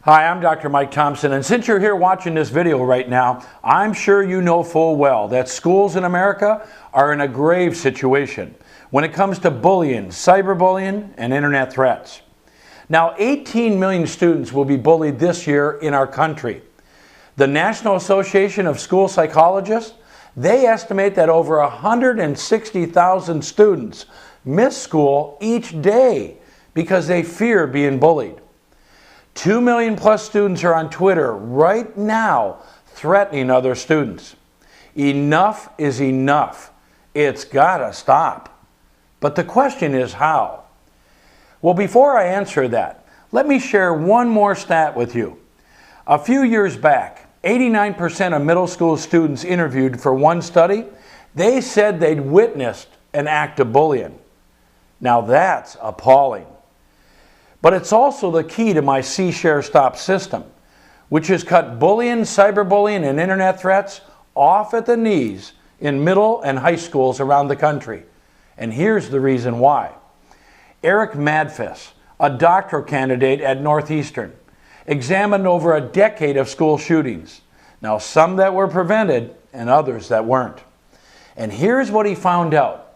Hi, I'm Dr. Mike Thompson, and since you're here watching this video right now, I'm sure you know full well that schools in America are in a grave situation when it comes to bullying, cyberbullying, and internet threats. Now, 18 million students will be bullied this year in our country. The National Association of School Psychologists, they estimate that over 160,000 students miss school each day because they fear being bullied. 2 million plus students are on Twitter right now threatening other students. Enough is enough. It's gotta stop. But the question is how? Well, before I answer that, let me share one more stat with you. A few years back, 89% of middle school students interviewed for one study, they said they'd witnessed an act of bullying. Now that's appalling. But it's also the key to my SeeShareStop system, which has cut bullying, cyberbullying, and internet threats off at the knees in middle and high schools around the country. And here's the reason why. Eric Madfis, a doctoral candidate at Northeastern, examined over a decade of school shootings. Now, some that were prevented and others that weren't. And here's what he found out.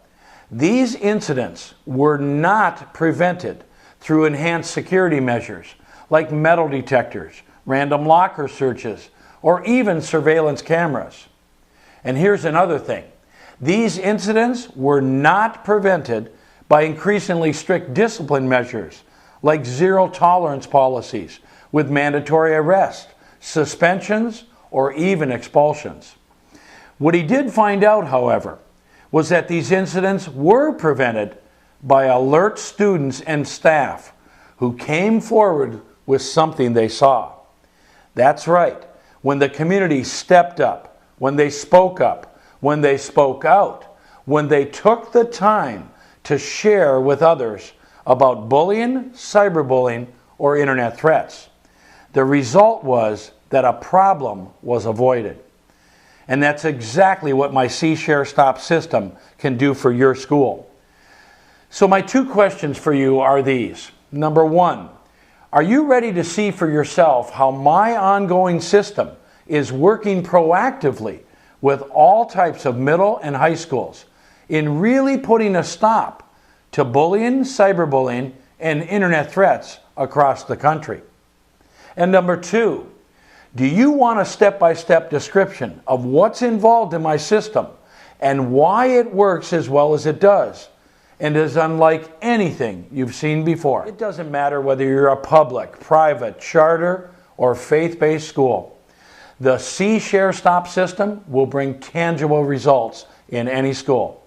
These incidents were not prevented through enhanced security measures like metal detectors, random locker searches, or even surveillance cameras. And here's another thing. These incidents were not prevented by increasingly strict discipline measures like zero tolerance policies with mandatory arrest, suspensions, or even expulsions. What he did find out, however, was that these incidents were prevented by alert students and staff who came forward with something they saw. That's right. When the community stepped up, when they spoke up, when they spoke out, when they took the time to share with others about bullying, cyberbullying, or internet threats. The result was that a problem was avoided. And that's exactly what my SeeShareStop system can do for your school. So my two questions for you are these. Number one, are you ready to see for yourself how my ongoing system is working proactively with all types of middle and high schools in really putting a stop to bullying, cyberbullying, and internet threats across the country? And number two, do you want a step-by-step description of what's involved in my system and why it works as well as it does and is unlike anything you've seen before? It doesn't matter whether you're a public, private, charter, or faith-based school. The SeeShareStop system will bring tangible results in any school.